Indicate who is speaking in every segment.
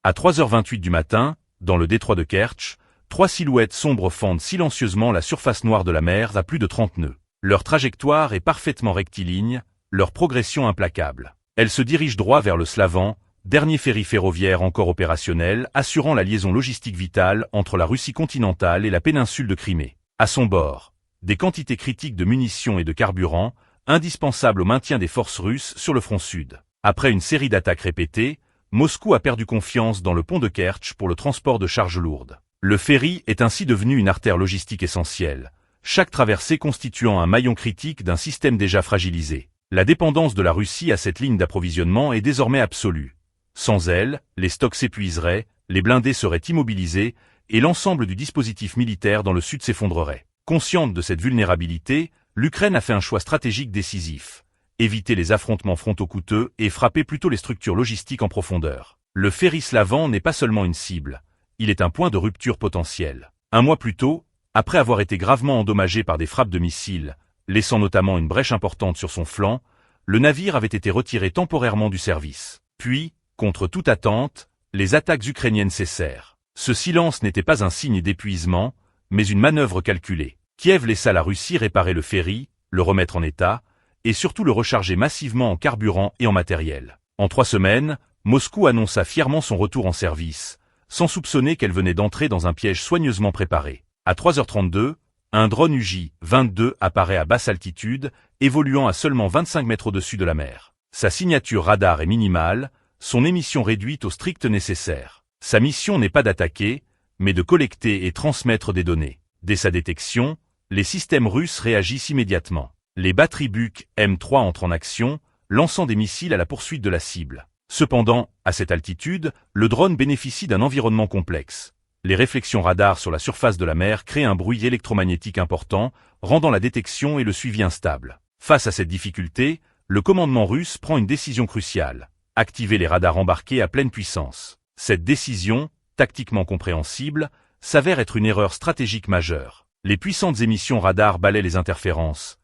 Speaker 1: À 3h28 du matin, dans le détroit de Kertch, 3 silhouettes sombres fendent silencieusement la surface noire de la mer à plus de 30 nœuds. Leur trajectoire est parfaitement rectiligne, leur progression implacable. Elles se dirigent droit vers le Slavan, dernier ferry ferroviaire encore opérationnel, assurant la liaison logistique vitale entre la Russie continentale et la péninsule de Crimée. À son bord, des quantités critiques de munitions et de carburant, indispensables au maintien des forces russes sur le front sud. Après une série d'attaques répétées, Moscou a perdu confiance dans le pont de Kertch pour le transport de charges lourdes. Le ferry est ainsi devenu une artère logistique essentielle, chaque traversée constituant un maillon critique d'un système déjà fragilisé. La dépendance de la Russie à cette ligne d'approvisionnement est désormais absolue. Sans elle, les stocks s'épuiseraient, les blindés seraient immobilisés, et l'ensemble du dispositif militaire dans le sud s'effondrerait. Consciente de cette vulnérabilité, l'Ukraine a fait un choix stratégique décisif. Éviter les affrontements frontaux coûteux et frapper plutôt les structures logistiques en profondeur. Le ferry Slavan n'est pas seulement une cible, il est un point de rupture potentiel. Un mois plus tôt, après avoir été gravement endommagé par des frappes de missiles, laissant notamment une brèche importante sur son flanc, le navire avait été retiré temporairement du service. Puis, contre toute attente, les attaques ukrainiennes cessèrent. Ce silence n'était pas un signe d'épuisement, mais une manœuvre calculée. Kiev laissa la Russie réparer le ferry, le remettre en état, et surtout le recharger massivement en carburant et en matériel. En 3 semaines, Moscou annonça fièrement son retour en service, sans soupçonner qu'elle venait d'entrer dans un piège soigneusement préparé. À 3h32, un drone UJ-22 apparaît à basse altitude, évoluant à seulement 25 mètres au-dessus de la mer. Sa signature radar est minimale, son émission réduite au strict nécessaire. Sa mission n'est pas d'attaquer, mais de collecter et transmettre des données. Dès sa détection, les systèmes russes réagissent immédiatement. Les batteries Buk M3 entrent en action, lançant des missiles à la poursuite de la cible. Cependant, à cette altitude, le drone bénéficie d'un environnement complexe. Les réflexions radars sur la surface de la mer créent un bruit électromagnétique important, rendant la détection et le suivi instables. Face à cette difficulté, le commandement russe prend une décision cruciale. Activer les radars embarqués à pleine puissance. Cette décision, tactiquement compréhensible, s'avère être une erreur stratégique majeure. Les puissantes émissions radars balaient les interférences,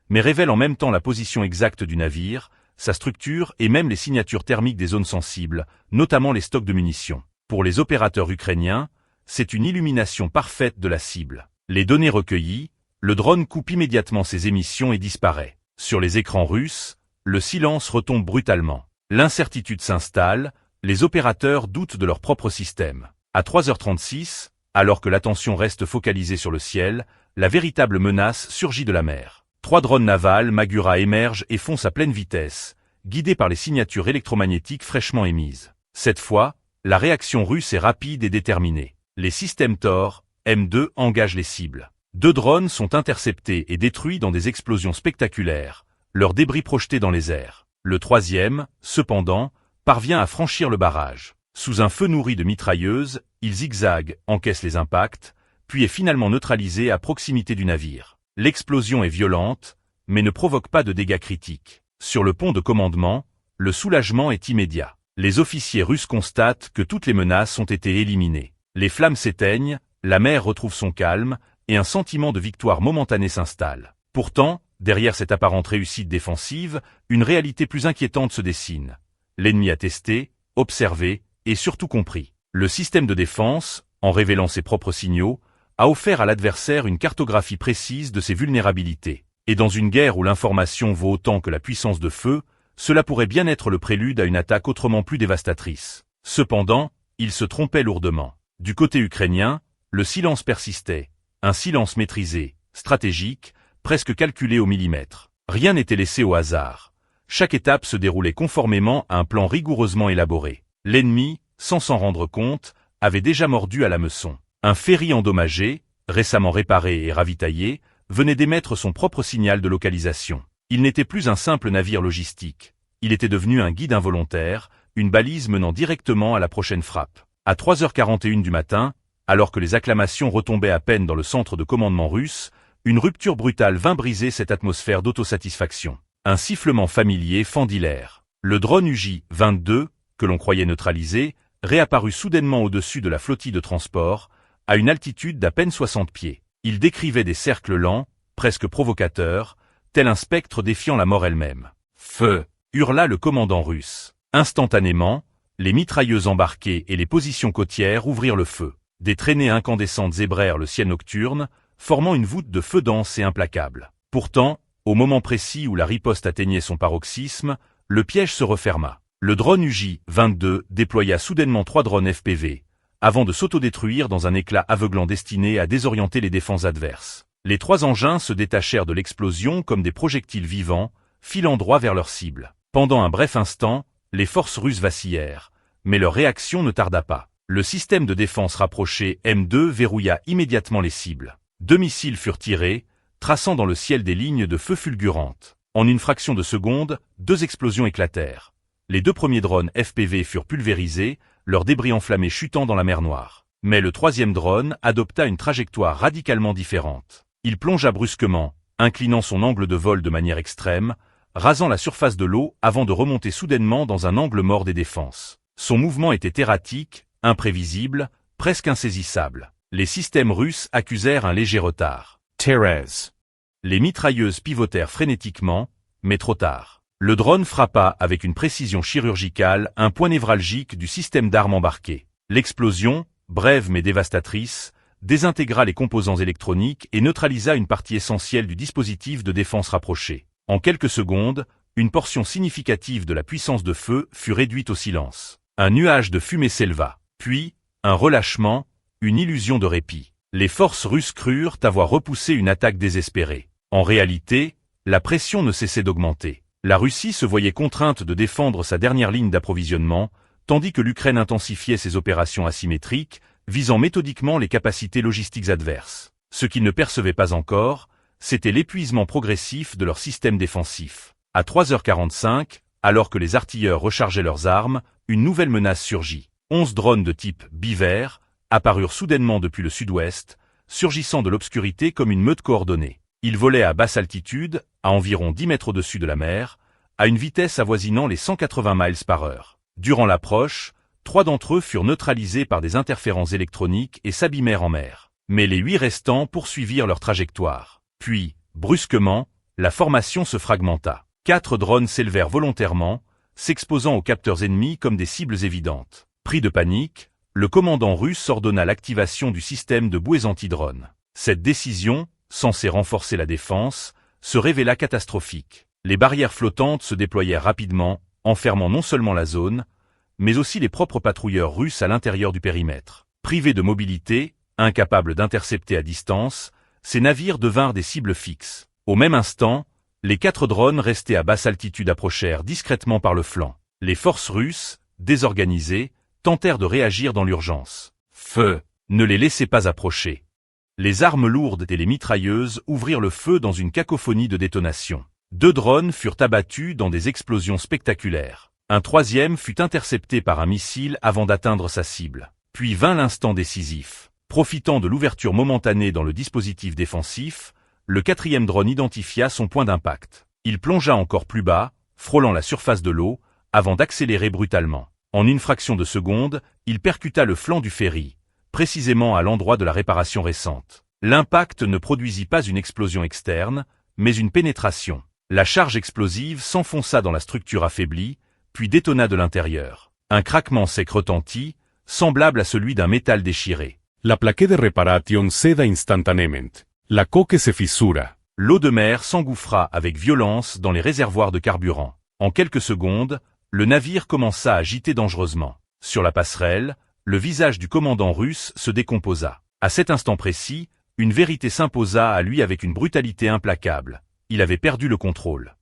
Speaker 1: mais révèlent en même temps la position exacte du navire, sa structure et même les signatures thermiques des zones sensibles, notamment les stocks de munitions. Pour les opérateurs ukrainiens, c'est une illumination parfaite de la cible. Les données recueillies, le drone coupe immédiatement ses émissions et disparaît. Sur les écrans russes, le silence retombe brutalement. L'incertitude s'installe, les opérateurs doutent de leur propre système. À 3h36, alors que l'attention reste focalisée sur le ciel, la véritable menace surgit de la mer. 3 drones navals Magura émergent et foncent à pleine vitesse, guidés par les signatures électromagnétiques fraîchement émises. Cette fois, la réaction russe est rapide et déterminée. Les systèmes Tor, M2 engagent les cibles. 2 drones sont interceptés et détruits dans des explosions spectaculaires, leurs débris projetés dans les airs. Le 3e, cependant, parvient à franchir le barrage. Sous un feu nourri de mitrailleuses, il zigzague, encaisse les impacts, puis est finalement neutralisé à proximité du navire. L'explosion est violente, mais ne provoque pas de dégâts critiques. Sur le pont de commandement, le soulagement est immédiat. Les officiers russes constatent que toutes les menaces ont été éliminées. Les flammes s'éteignent, la mer retrouve son calme, et un sentiment de victoire momentanée s'installe. Pourtant, derrière cette apparente réussite défensive, une réalité plus inquiétante se dessine. L'ennemi a testé, observé, et surtout compris. Le système de défense, en révélant ses propres signaux, a offert à l'adversaire une cartographie précise de ses vulnérabilités. Et dans une guerre où l'information vaut autant que la puissance de feu, cela pourrait bien être le prélude à une attaque autrement plus dévastatrice. Cependant, il se trompait lourdement. Du côté ukrainien, le silence persistait, un silence maîtrisé, stratégique, presque calculé au millimètre. Rien n'était laissé au hasard. Chaque étape se déroulait conformément à un plan rigoureusement élaboré. L'ennemi, sans s'en rendre compte, avait déjà mordu à l'hameçon. Un ferry endommagé, récemment réparé et ravitaillé, venait d'émettre son propre signal de localisation. Il n'était plus un simple navire logistique. Il était devenu un guide involontaire, une balise menant directement à la prochaine frappe. À 3h41 du matin, alors que les acclamations retombaient à peine dans le centre de commandement russe, une rupture brutale vint briser cette atmosphère d'autosatisfaction. Un sifflement familier fendit l'air. Le drone UJ-22, que l'on croyait neutralisé, réapparut soudainement au-dessus de la flottille de transport, à une altitude d'à peine 60 pieds. Il décrivait des cercles lents, presque provocateurs, tel un spectre défiant la mort elle-même. « Feu !» hurla le commandant russe. Instantanément, les mitrailleuses embarquées et les positions côtières ouvrirent le feu. Des traînées incandescentes zébrèrent le ciel nocturne, formant une voûte de feu dense et implacable. Pourtant, au moment précis où la riposte atteignait son paroxysme, le piège se referma. Le drone UJ-22 déploya soudainement 3 drones FPV, avant de s'autodétruire dans un éclat aveuglant destiné à désorienter les défenses adverses. Les 3 engins se détachèrent de l'explosion comme des projectiles vivants, filant droit vers leur cible. Pendant un bref instant, les forces russes vacillèrent, mais leur réaction ne tarda pas. Le système de défense rapproché M2 verrouilla immédiatement les cibles. 2 missiles furent tirés, traçant dans le ciel des lignes de feu fulgurantes. En une fraction de seconde, 2 explosions éclatèrent. Les 2 premiers drones FPV furent pulvérisés, leurs débris enflammés chutant dans la mer Noire. Mais le 3e drone adopta une trajectoire radicalement différente. Il plongea brusquement, inclinant son angle de vol de manière extrême, rasant la surface de l'eau avant de remonter soudainement dans un angle mort des défenses. Son mouvement était erratique, imprévisible, presque insaisissable. Les systèmes russes accusèrent un léger retard. Thérèse. Les mitrailleuses pivotèrent frénétiquement, mais trop tard. Le drone frappa avec une précision chirurgicale un point névralgique du système d'armes embarqué. L'explosion, brève mais dévastatrice, désintégra les composants électroniques et neutralisa une partie essentielle du dispositif de défense rapproché. En quelques secondes, une portion significative de la puissance de feu fut réduite au silence. Un nuage de fumée s'éleva. Puis, un relâchement, une illusion de répit. Les forces russes crurent avoir repoussé une attaque désespérée. En réalité, la pression ne cessait d'augmenter. La Russie se voyait contrainte de défendre sa dernière ligne d'approvisionnement, tandis que l'Ukraine intensifiait ses opérations asymétriques, visant méthodiquement les capacités logistiques adverses. Ce qu'ils ne percevaient pas encore, c'était l'épuisement progressif de leur système défensif. À 3h45, alors que les artilleurs rechargeaient leurs armes, une nouvelle menace surgit. 11 drones de type Beaver apparurent soudainement depuis le sud-ouest, surgissant de l'obscurité comme une meute coordonnée. Ils volaient à basse altitude, à environ 10 mètres au-dessus de la mer, à une vitesse avoisinant les 180 miles par heure. Durant l'approche, 3 d'entre eux furent neutralisés par des interférences électroniques et s'abîmèrent en mer. Mais les 8 restants poursuivirent leur trajectoire. Puis, brusquement, la formation se fragmenta. 4 drones s'élevèrent volontairement, s'exposant aux capteurs ennemis comme des cibles évidentes. Pris de panique, le commandant russe ordonna l'activation du système de bouées anti-drones. Cette décision, censée renforcer la défense, se révéla catastrophique. Les barrières flottantes se déployèrent rapidement, enfermant non seulement la zone, mais aussi les propres patrouilleurs russes à l'intérieur du périmètre. Privés de mobilité, incapables d'intercepter à distance, ces navires devinrent des cibles fixes. Au même instant, les 4 drones restés à basse altitude approchèrent discrètement par le flanc. Les forces russes, désorganisées, tentèrent de réagir dans l'urgence. Feu! Ne les laissez pas approcher. Les armes lourdes et les mitrailleuses ouvrirent le feu dans une cacophonie de détonations. 2 drones furent abattus dans des explosions spectaculaires. Un 3e fut intercepté par un missile avant d'atteindre sa cible. Puis vint l'instant décisif. Profitant de l'ouverture momentanée dans le dispositif défensif, le 4e drone identifia son point d'impact. Il plongea encore plus bas, frôlant la surface de l'eau, avant d'accélérer brutalement. En une fraction de seconde, il percuta le flanc du ferry, précisément à l'endroit de la réparation récente. L'impact ne produisit pas une explosion externe, mais une pénétration. La charge explosive s'enfonça dans la structure affaiblie, puis détonna de l'intérieur. Un craquement sec retentit, semblable à celui d'un métal déchiré.
Speaker 2: La plaqué de reparación ceda instantanément. La coque se fissura.
Speaker 1: L'eau de mer s'engouffra avec violence dans les réservoirs de carburant. En quelques secondes, le navire commença à agiter dangereusement. Sur la passerelle, le visage du commandant russe se décomposa. À cet instant précis, une vérité s'imposa à lui avec une brutalité implacable. Il avait perdu le contrôle.